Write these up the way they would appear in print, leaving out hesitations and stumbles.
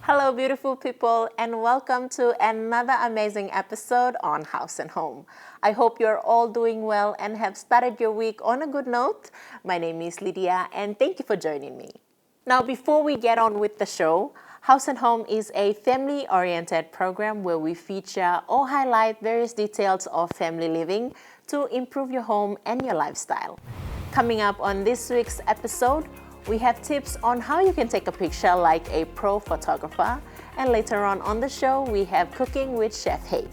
Hello, beautiful people, and welcome to another amazing episode on House and Home. I hope you're all doing well and have started your week on a good note. My name is Lydia, and thank you for joining me. Now, before we get on with the show, House and Home is a family-oriented program where we feature or highlight various details of family living to improve your home and your lifestyle. Coming up on this week's episode, we have tips on how you can take a picture like a pro photographer, and later on the show, we have cooking with Chef H.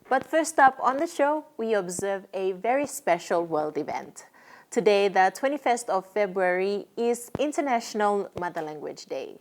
But first up on the show, we observe a very special world event. Today, the 21st of February, is International Mother Language Day.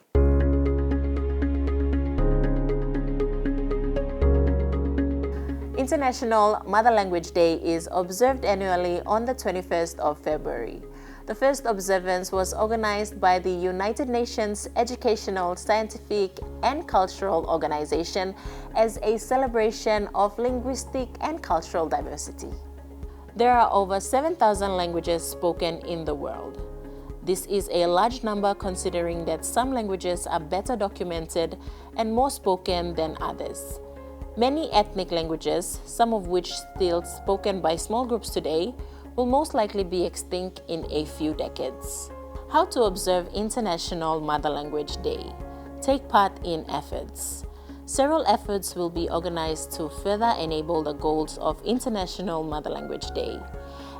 International Mother Language Day is observed annually on the 21st of February. The first observance was organized by the United Nations Educational, Scientific, and Cultural Organization as a celebration of linguistic and cultural diversity. There are over 7,000 languages spoken in the world. This is a large number considering that some languages are better documented and more spoken than others. Many ethnic languages, some of which still spoken by small groups today, will most likely be extinct in a few decades. How to observe International Mother Language Day? Take part in efforts. Several efforts will be organized to further enable the goals of International Mother Language Day.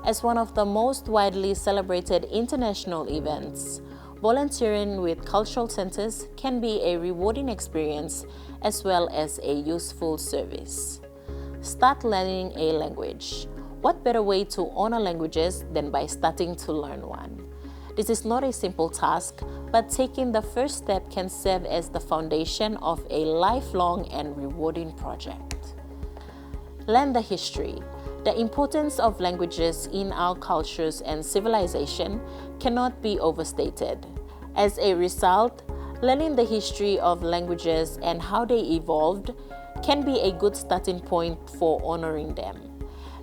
As one of the most widely celebrated international events, volunteering with cultural centers can be a rewarding experience as well as a useful service. Start learning a language. What better way to honor languages than by starting to learn one? This is not a simple task, but taking the first step can serve as the foundation of a lifelong and rewarding project. Learn the history. The importance of languages in our cultures and civilization cannot be overstated. As a result, learning the history of languages and how they evolved can be a good starting point for honoring them.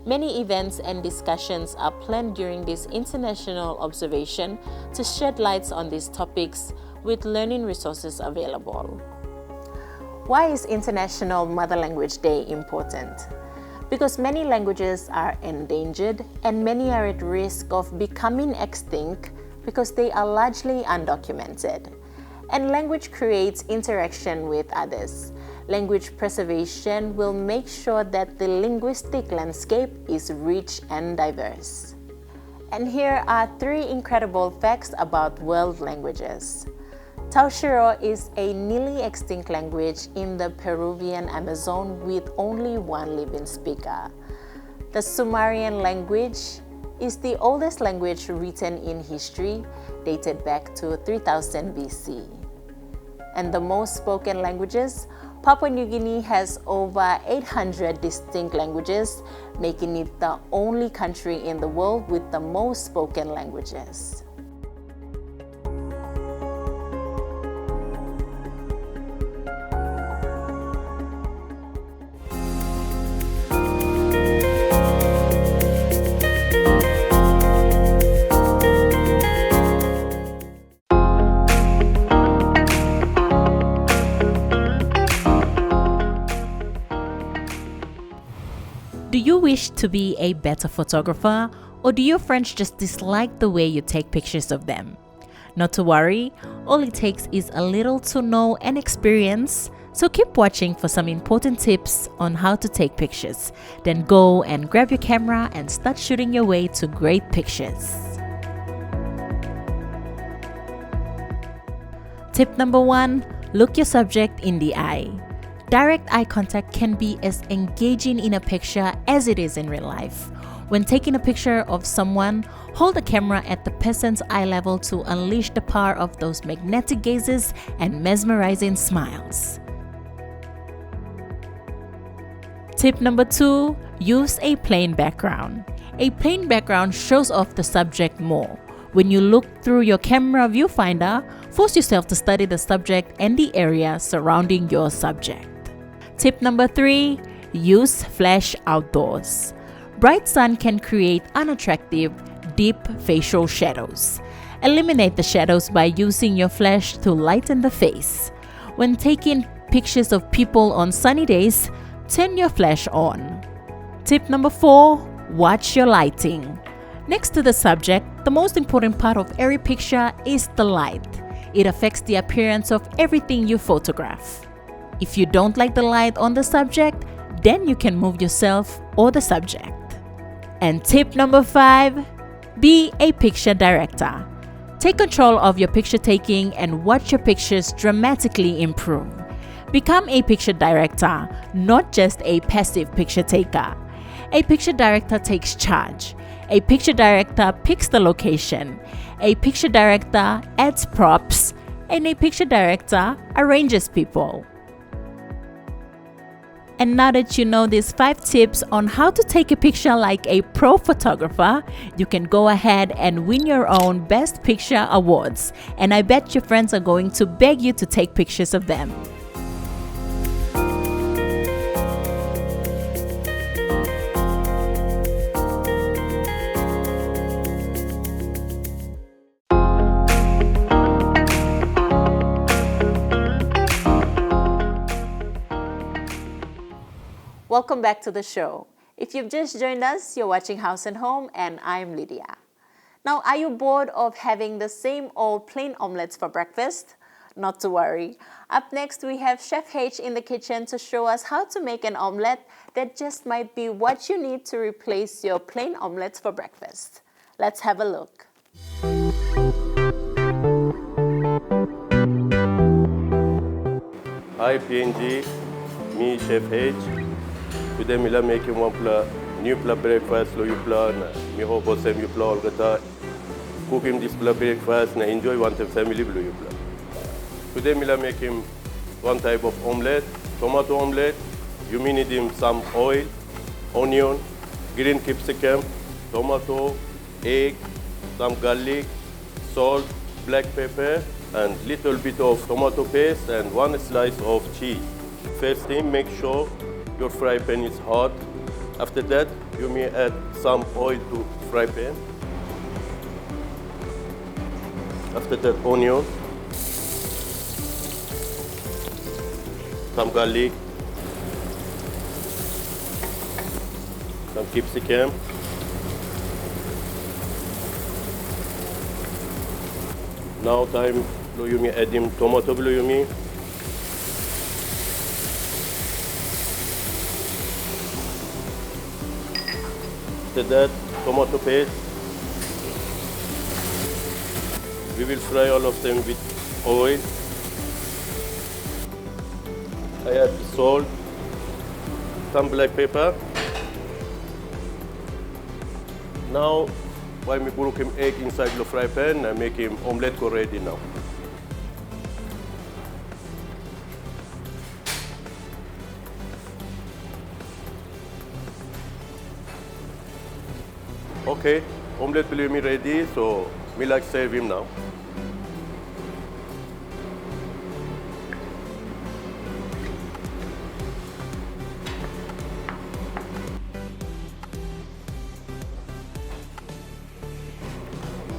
Many events and discussions are planned during this international observation to shed light on these topics with learning resources available. Why is International Mother Language Day important? Because many languages are endangered and many are at risk of becoming extinct because they are largely undocumented. And language creates interaction with others. Language preservation will make sure that the linguistic landscape is rich and diverse. And here are 3 incredible facts about world languages. Taushuro is a nearly extinct language in the Peruvian Amazon with only 1 living speaker. The Sumerian language is the oldest language written in history, dated back to 3000 BC. And the most spoken languages, Papua New Guinea has over 800 distinct languages, making it the only country in the world with the most spoken languages. Do you wish to be a better photographer, or do your friends just dislike the way you take pictures of them? Not to worry, all it takes is a little to know and experience, so keep watching for some important tips on how to take pictures. Then go and grab your camera and start shooting your way to great pictures. Tip number 1, look your subject in the eye. Direct eye contact can be as engaging in a picture as it is in real life. When taking a picture of someone, hold the camera at the person's eye level to unleash the power of those magnetic gazes and mesmerizing smiles. Tip number 2, use a plain background. A plain background shows off the subject more. When you look through your camera viewfinder, force yourself to study the subject and the area surrounding your subject. Tip number 3, use flash outdoors. Bright sun can create unattractive, deep facial shadows. Eliminate the shadows by using your flash to lighten the face. When taking pictures of people on sunny days, turn your flash on. Tip number 4, watch your lighting. Next to the subject, the most important part of every picture is the light. It affects the appearance of everything you photograph. If you don't like the light on the subject, then you can move yourself or the subject. And tip number 5, be a picture director. Take control of your picture taking and watch your pictures dramatically improve. Become a picture director, not just a passive picture taker. A picture director takes charge. A picture director picks the location. A picture director adds props. And a picture director arranges people. And now that you know these 5 tips on how to take a picture like a pro photographer, you can go ahead and win your own Best Picture awards. And I bet your friends are going to beg you to take pictures of them. Welcome back to the show. If you've just joined us, you're watching House and Home, and I'm Lydia. Now, are you bored of having the same old plain omelets for breakfast? Not to worry. Up next, we have Chef H in the kitchen to show us how to make an omelette that just might be what you need to replace your plain omelets for breakfast. Let's have a look. Hi PNG, me Chef H. Today we are making one new breakfast. So you plan, me hope also you plan all the time. Cooking this breakfast and enjoy one family blue you plan. Today we are making one type of omelette, tomato omelette. You need some oil, onion, green capsicum, tomato, egg, some garlic, salt, black pepper, and little bit of tomato paste and 1 slice of cheese. First thing, make sure your fry pan is hot. After that, you may add some oil to fry pan. After that, onion, some garlic, some capsicum, now time you may add in tomato blue me. After that, tomato paste. We will fry all of them with oil. I add salt, some black pepper. Now, while we put him egg inside the fry pan, I make him omelette ready now. Okay, omelette will be ready, so we like serve him now.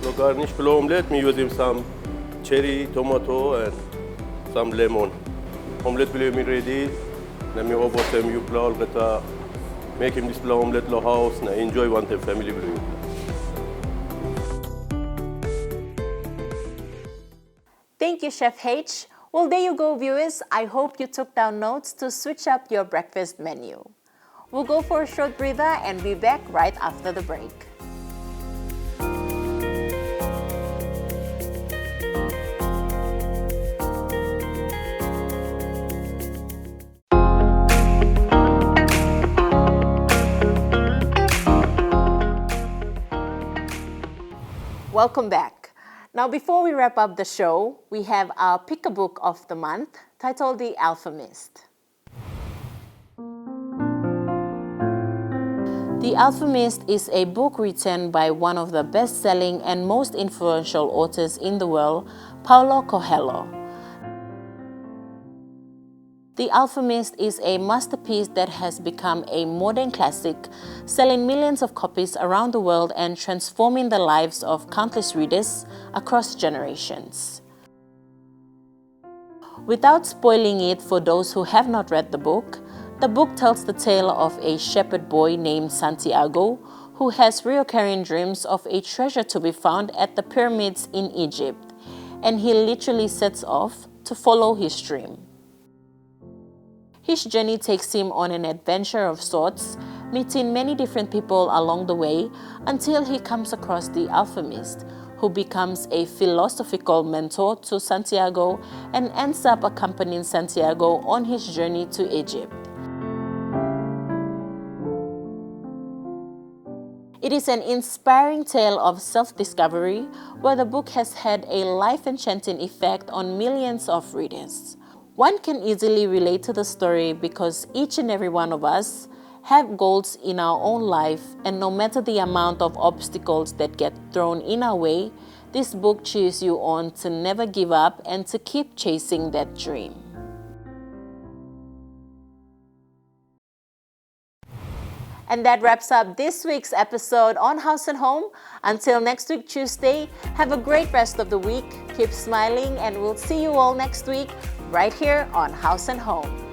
So garnish for omelette, we use some cherry, tomato, and some lemon. Omelette will be ready. Let me hope that you plan make him this omelette lo house and enjoy one time family blue. Thank you, Chef H. Well, there you go, viewers. I hope you took down notes to switch up your breakfast menu. We'll go for a short breather and be back right after the break. Welcome back. Now, before we wrap up the show, we have our pick a book of the month titled The Alchemist. The Alchemist is a book written by one of the best-selling and most influential authors in the world, Paulo Coelho. The Alchemist is a masterpiece that has become a modern classic, selling millions of copies around the world and transforming the lives of countless readers across generations. Without spoiling it for those who have not read the book tells the tale of a shepherd boy named Santiago who has recurring dreams of a treasure to be found at the pyramids in Egypt, and he literally sets off to follow his dream. His journey takes him on an adventure of sorts, meeting many different people along the way until he comes across the Alchemist, who becomes a philosophical mentor to Santiago and ends up accompanying Santiago on his journey to Egypt. It is an inspiring tale of self-discovery where the book has had a life-enchanting effect on millions of readers. One can easily relate to the story because each and every one of us have goals in our own life, and no matter the amount of obstacles that get thrown in our way, this book cheers you on to never give up and to keep chasing that dream. And that wraps up this week's episode on House and Home. Until next week, Tuesday, have a great rest of the week. Keep smiling, and we'll see you all next week right here on House and Home.